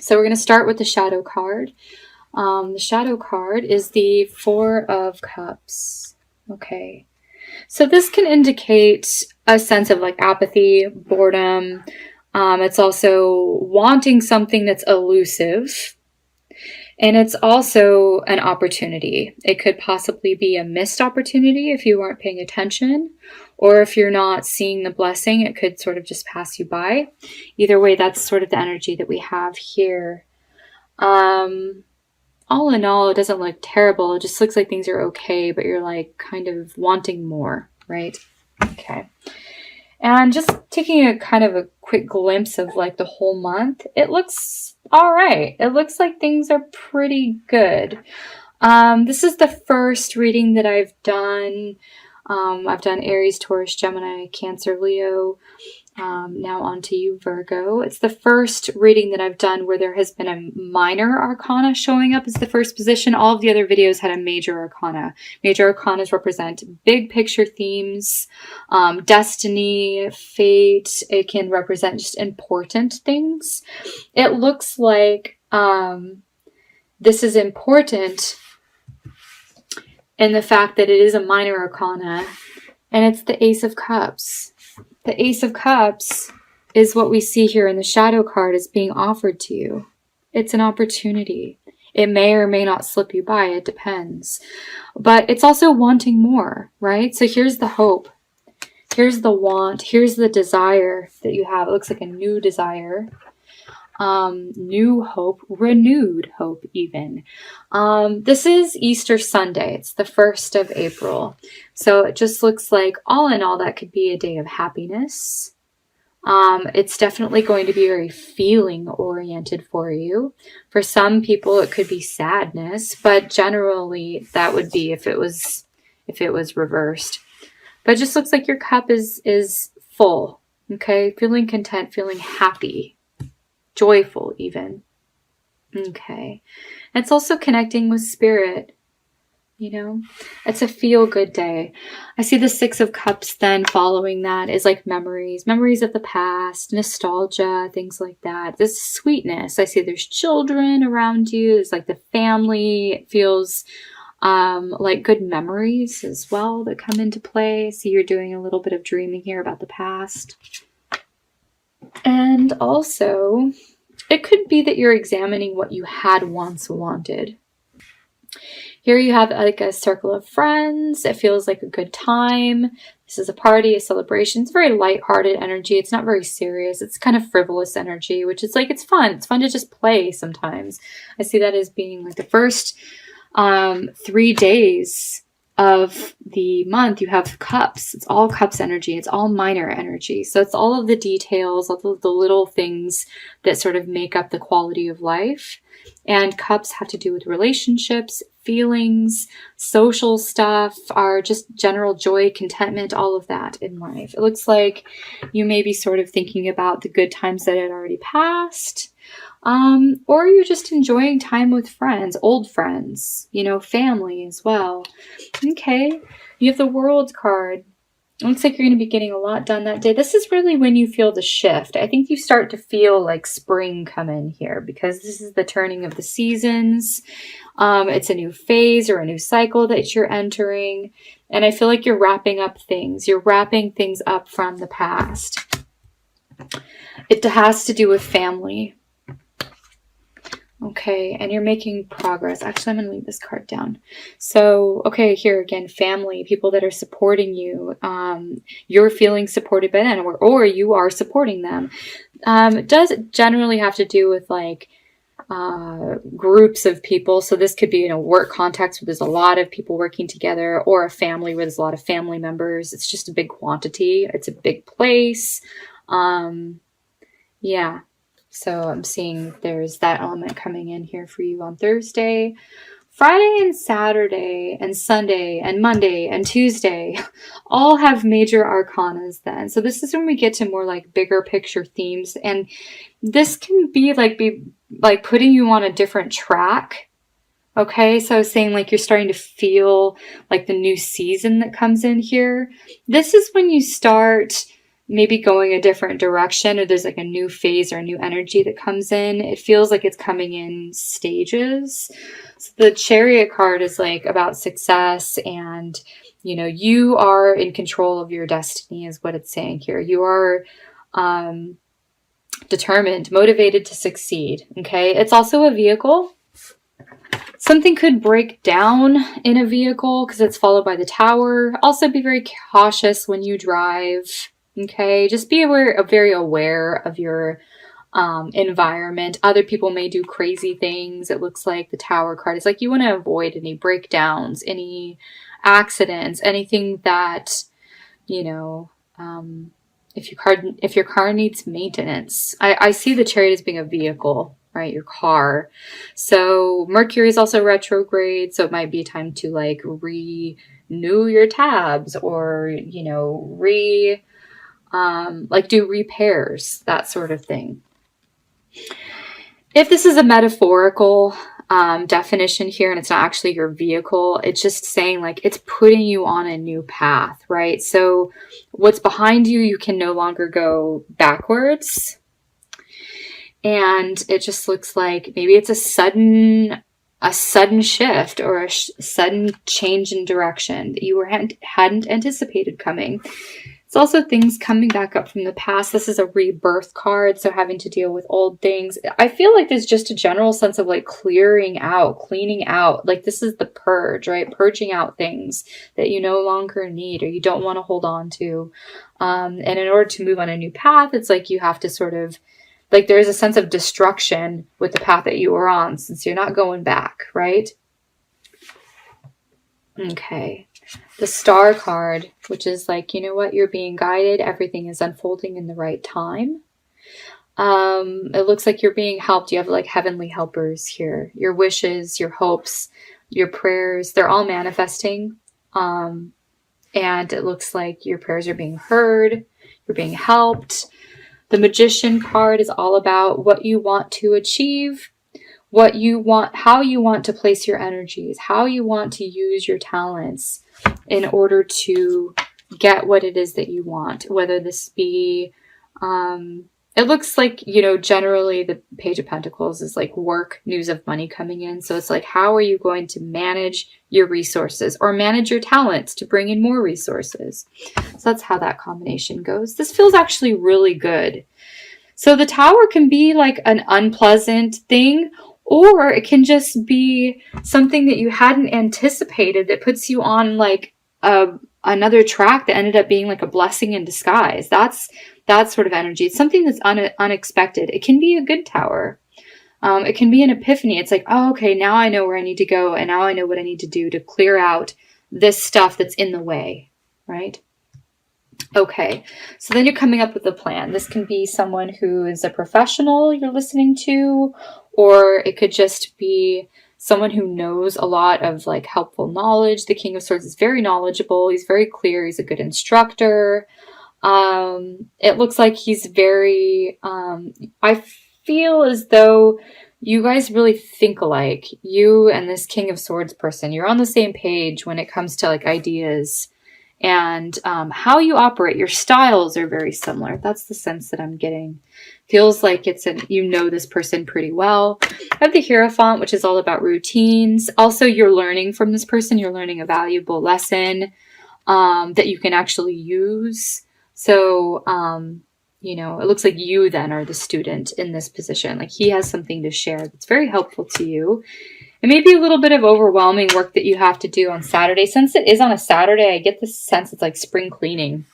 So we're going to start with the shadow card. The shadow card is the Four of Cups. Okay. So this can indicate a sense of like apathy, boredom. It's also wanting something that's elusive. And it's also an opportunity. It could possibly be a missed opportunity if you aren't paying attention, or if you're not seeing the blessing, it could sort of just pass you by. Either way, that's sort of the energy that we have here. All in all, it doesn't look terrible. It just looks like things are okay, but you're like kind of wanting more, right? Okay. And just taking a kind of a quick glimpse of like the whole month, it looks all right. It looks like things are pretty good. This is the first reading that I've done. I've done Aries, Taurus, Gemini, Cancer, Leo. Now on to you, Virgo. It's the first reading that I've done where there has been a minor arcana showing up as the first position. All of the other videos had a major arcana. Major arcanas represent big picture themes, destiny, fate. It can represent just important things. It looks like this is important in the fact that it is a minor arcana, and it's the Ace of Cups. The Ace of Cups is what we see here in the shadow card is being offered to you. It's an opportunity. It may or may not slip you by. It depends. But it's also wanting more, right? So here's the hope. Here's the want. Here's the desire that you have. It looks like a new desire. New hope, renewed hope even. This is Easter Sunday. It's the 1st of April. So it just looks like all in all that could be a day of happiness. It's definitely going to be very feeling oriented for you. For some people it could be sadness, but generally that would be if it was reversed. But it just looks like your cup is full. Okay, feeling content, feeling happy. Joyful even. Okay. It's also connecting with spirit. You know, it's a feel-good day. I see the Six of Cups then following that is like memories of the past, nostalgia, things like that. This sweetness. I see there's children around you. There's like the family. It feels like good memories as well that come into play. I see you're doing a little bit of dreaming here about the past. And also, it could be that you're examining what you had once wanted. Here you have like a circle of friends. It feels like a good time. This is a party, a celebration. It's very lighthearted energy. It's not very serious. It's kind of frivolous energy, which is like, it's fun. It's fun to just play sometimes. I see that as being like the first 3 days of the month. You have cups. It's all cups energy. It's all minor energy. So it's all of the details, all of the little things that sort of make up the quality of life. And cups have to do with relationships, feelings, social stuff, are just general joy, contentment, all of that in life. It looks like you may be sort of thinking about the good times that had already passed. Or you're just enjoying time with friends, old friends, you know, family as well. Okay, you have the World card. It looks like you're going to be getting a lot done that day. This is really when you feel the shift. I think you start to feel like spring come in here because this is the turning of the seasons. It's a new phase or a new cycle that you're entering. And I feel like you're wrapping up things. You're wrapping things up from the past. It has to do with family. Okay, and you're making progress. Actually, I'm going to leave this card down. So, okay, here again, family, people that are supporting you. You're feeling supported by them, or you are supporting them. It does generally have to do with like groups of people. So this could be in a work context where there's a lot of people working together, or a family where there's a lot of family members. It's just a big quantity. It's a big place. Yeah. So I'm seeing there's that element coming in here for you on Thursday. Friday and Saturday and Sunday and Monday and Tuesday all have major arcanas then. So this is when we get to more like bigger picture themes. And this can be like putting you on a different track. Okay, so I was saying like you're starting to feel like the new season that comes in here. This is when you start maybe going a different direction, or there's like a new phase or a new energy that comes in. It feels like it's coming in stages. So the Chariot card is like about success, and you know, you are in control of your destiny is what it's saying here. You are determined, motivated to succeed. Okay. It's also a vehicle. Something could break down in a vehicle because it's followed by the Tower. Also be very cautious when you drive. Okay. Just be very aware of your environment. Other people may do crazy things. It looks like the Tower card is like you want to avoid any breakdowns, any accidents, anything that, you know, if your car needs maintenance. I see the Chariot as being a vehicle, right? Your car. So Mercury is also retrograde, so it might be time to like renew your tabs, or, you know, like do repairs, that sort of thing. If this is a metaphorical definition here, and it's not actually your vehicle, it's just saying like it's putting you on a new path, right? So what's behind you, you can no longer go backwards. And it just looks like maybe it's a sudden shift, or a sudden change in direction that you hadn't anticipated coming. It's also things coming back up from the past. This is a rebirth card, so having to deal with old things. I feel like there's just a general sense of like clearing out, cleaning out. Like this is the purge, right? Purging out things that you no longer need or you don't want to hold on to. And in order to move on a new path, it's like you have to sort of, like there's a sense of destruction with the path that you were on, since you're not going back, right? Okay. The Star card, which is like, you know what, you're being guided. Everything is unfolding in the right time. It looks like you're being helped. You have like heavenly helpers here. Your wishes, your hopes, your prayers, they're all manifesting. And it looks like your prayers are being heard. You're being helped. The Magician card is all about what you want to achieve, what you want, how you want to place your energies, how you want to use your talents in order to get what it is that you want. Whether this be, it looks like, you know, generally the Page of Pentacles is like work, news of money coming in. So it's like, how are you going to manage your resources or manage your talents to bring in more resources? So that's how that combination goes. This feels actually really good. So the Tower can be like an unpleasant thing, or it can just be something that you hadn't anticipated that puts you on like another track that ended up being like a blessing in disguise. That's that sort of energy. It's something that's unexpected. It can be a good Tower. It can be an epiphany. It's like, oh, okay, now I know where I need to go, and now I know what I need to do to clear out this stuff that's in the way, right? Okay, so then you're coming up with a plan. This can be someone who is a professional you're listening to, or it could just be someone who knows a lot of like helpful knowledge. The King of Swords is very knowledgeable. He's very clear. He's a good instructor. It looks like he's very, I feel as though you guys really think alike. You and this King of Swords person, you're on the same page when it comes to like ideas and how you operate. Your styles are very similar. That's the sense that I'm getting. Feels like you know this person pretty well. I have the Hierophant, which is all about routines. Also, you're learning from this person. You're learning a valuable lesson that you can actually use. So, you know, it looks like you then are the student in this position. Like he has something to share that's very helpful to you. It may be a little bit of overwhelming work that you have to do on Saturday. Since it is on a Saturday, I get this sense it's like spring cleaning.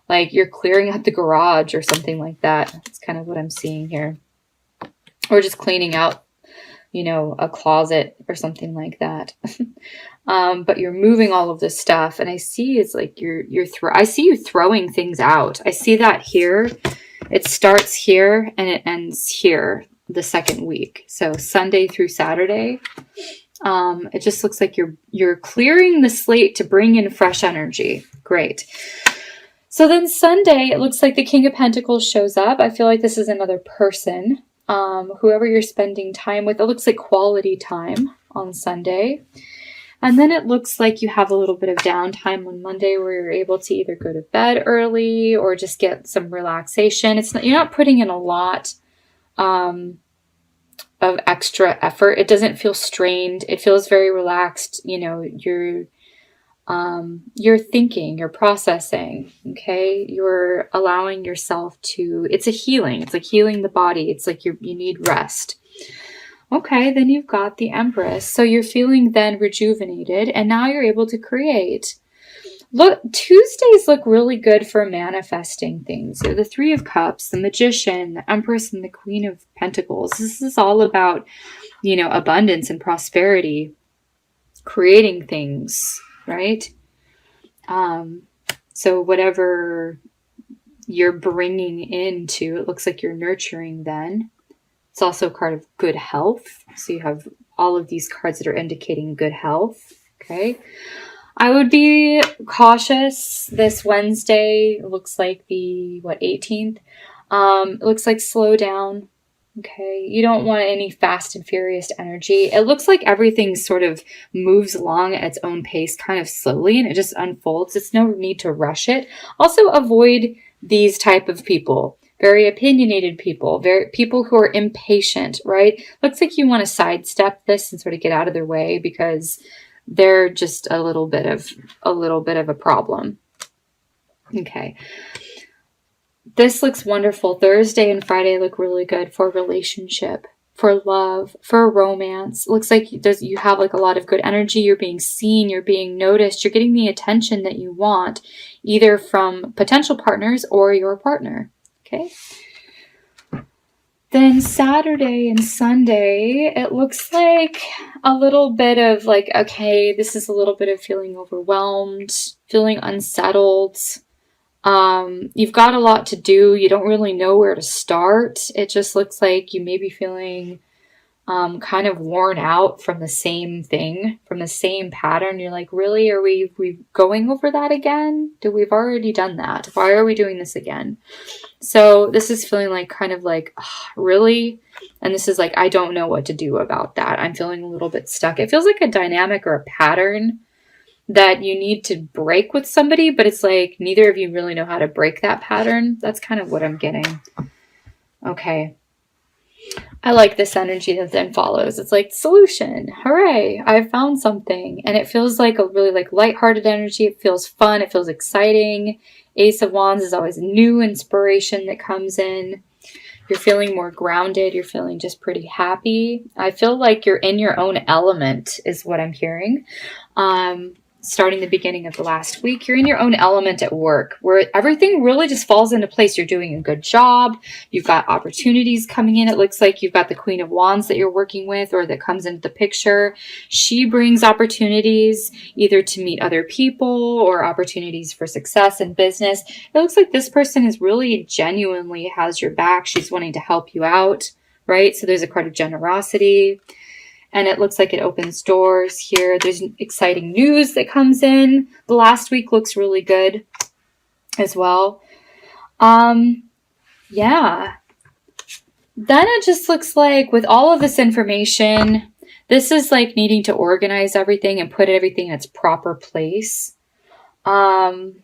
Like you're clearing out the garage or something like that. That's kind of what I'm seeing here. Or just cleaning out, you know, a closet or something like that. But you're moving all of this stuff, and I see it's like I see you throwing things out. I see that here. It starts here and it ends here the second week. So Sunday through Saturday. It just looks like you're clearing the slate to bring in fresh energy. Great. So then Sunday, it looks like the King of Pentacles shows up. I feel like this is another person. Whoever you're spending time with. It looks like quality time on Sunday. And then it looks like you have a little bit of downtime on Monday where you're able to either go to bed early or just get some relaxation. You're not putting in a lot of extra effort. It doesn't feel strained. It feels very relaxed. You're thinking, you're processing, okay? You're allowing yourself to, it's a healing. It's like healing the body. It's like you need rest. Okay, then you've got the Empress. So you're feeling then rejuvenated, and now you're able to create. Look, Tuesdays look really good for manifesting things. So the Three of Cups, the Magician, the Empress, and the Queen of Pentacles. This is all about, abundance and prosperity, creating things, right? So whatever you're bringing into, it looks like you're nurturing then. It's also a card of good health. So you have all of these cards that are indicating good health. Okay. I would be cautious this Wednesday. It looks like the 18th. It looks like slow down. Okay. You don't want any fast and furious energy. It looks like everything sort of moves along at its own pace, kind of slowly, and it just unfolds. It's no need to rush it. Also avoid these type of people. Very opinionated people, people who are impatient, right? Looks like you want to sidestep this and sort of get out of their way because they're just a little bit of a problem. Okay. This looks wonderful. Thursday and Friday look really good for relationship, for love, for romance. Looks like you have like a lot of good energy. You're being seen, you're being noticed, you're getting the attention that you want, either from potential partners or your partner. Okay. Then Saturday and Sunday, it looks like a little bit of like, okay, this is a little bit of feeling overwhelmed, feeling unsettled. You've got a lot to do. You don't really know where to start. It just looks like you may be feeling kind of worn out from the same thing, from the same pattern. You're like, really? Are we going over that again? We've already done that. Why are we doing this again? So this is feeling like kind of like, really? And this is like, I don't know what to do about that. I'm feeling a little bit stuck. It feels like a dynamic or a pattern that you need to break with somebody, but it's like neither of you really know how to break that pattern. That's kind of what I'm getting. Okay. I like this energy that then follows. It's like solution. Hooray. I found something. And it feels like a really like lighthearted energy. It feels fun. It feels exciting. Ace of Wands is always new inspiration that comes in. You're feeling more grounded. You're feeling just pretty happy. I feel like you're in your own element is what I'm hearing. Starting the beginning of the last week, you're in your own element at work where everything really just falls into place. You're doing a good job. You've got opportunities coming in. It looks like you've got the Queen of Wands that you're working with or that comes into the picture. She brings opportunities either to meet other people or opportunities for success in business. It looks like this person is really genuinely has your back. She's wanting to help you out, right? So there's a card of generosity. And it looks like it opens doors here. There's exciting news that comes in. The last week looks really good as well. Yeah. Then it just looks like with all of this information, this is like needing to organize everything and put everything in its proper place. And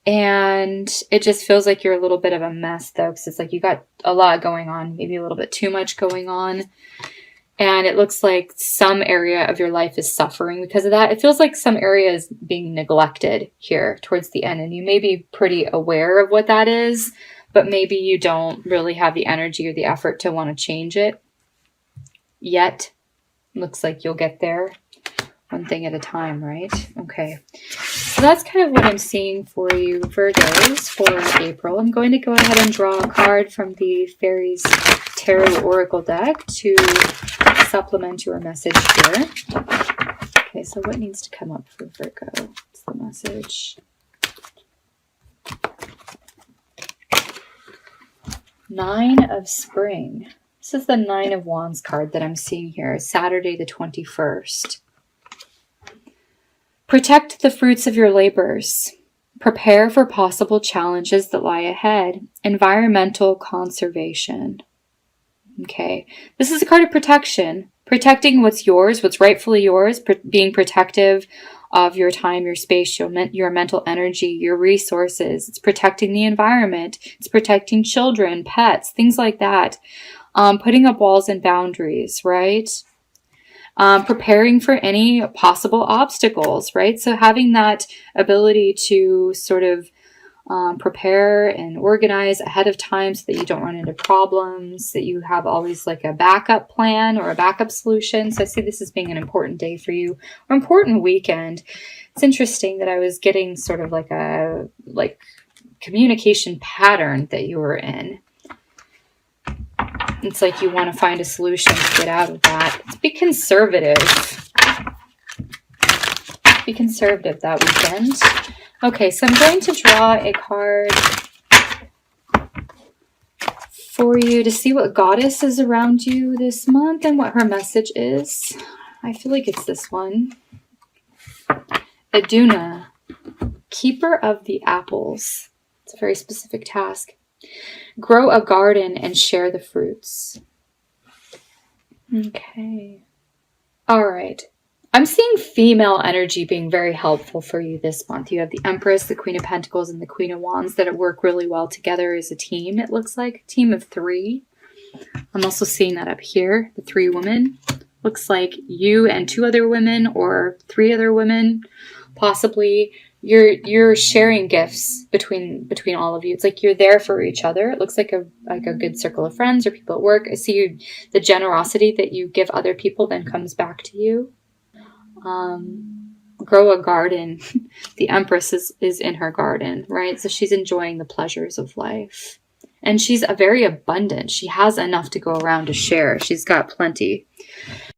it just feels like you're a little bit of a mess though, because it's like you got a lot going on, maybe a little bit too much going on. And it looks like some area of your life is suffering because of that. It feels like some area is being neglected here towards the end. And you may be pretty aware of what that is, but maybe you don't really have the energy or the effort to want to change it yet. Looks like you'll get there one thing at a time, right? Okay. So that's kind of what I'm seeing for you, Virgos, for April. I'm going to go ahead and draw a card from the Fairies Tarot Oracle deck to supplement your message here. Okay, so what needs to come up for Virgo? What's the message? Nine of Spring. This is the Nine of Wands card that I'm seeing here. Saturday the 21st. Protect the fruits of your labors. Prepare for possible challenges that lie ahead. Environmental conservation. Okay, this is a card of protection protecting what's yours, what's rightfully yours, being protective of your time, your space, your mental energy, your resources. It's protecting the environment. It's protecting children, pets, things like that. Putting up walls and boundaries, right? Preparing for any possible obstacles, right? So having that ability to sort of prepare and organize ahead of time so that you don't run into problems, that you have always like a backup plan or a backup solution. So I see this as being an important day for you, or important weekend. It's interesting that I was getting sort of like a communication pattern that you were in. It's like you want to find a solution to get out of that. Be conservative. Be conservative that weekend. Okay, so I'm going to draw a card for you to see what goddess is around you this month and what her message is. I feel like it's this one. Aduna, keeper of the apples. It's a very specific task. Grow a garden and share the fruits. Okay. All right. I'm seeing female energy being very helpful for you this month. You have the Empress, the Queen of Pentacles, and the Queen of Wands that work really well together as a team, it looks like. A team of 3. I'm also seeing that up here, the 3 women. Looks like you and 2 other women or 3 other women, possibly. You're sharing gifts between all of you. It's like you're there for each other. It looks like a good circle of friends or people at work. I see the generosity that you give other people then comes back to you. Grow a garden. The Empress is in her garden, right? So she's enjoying the pleasures of life. And she's very abundant. She has enough to go around to share. She's got plenty.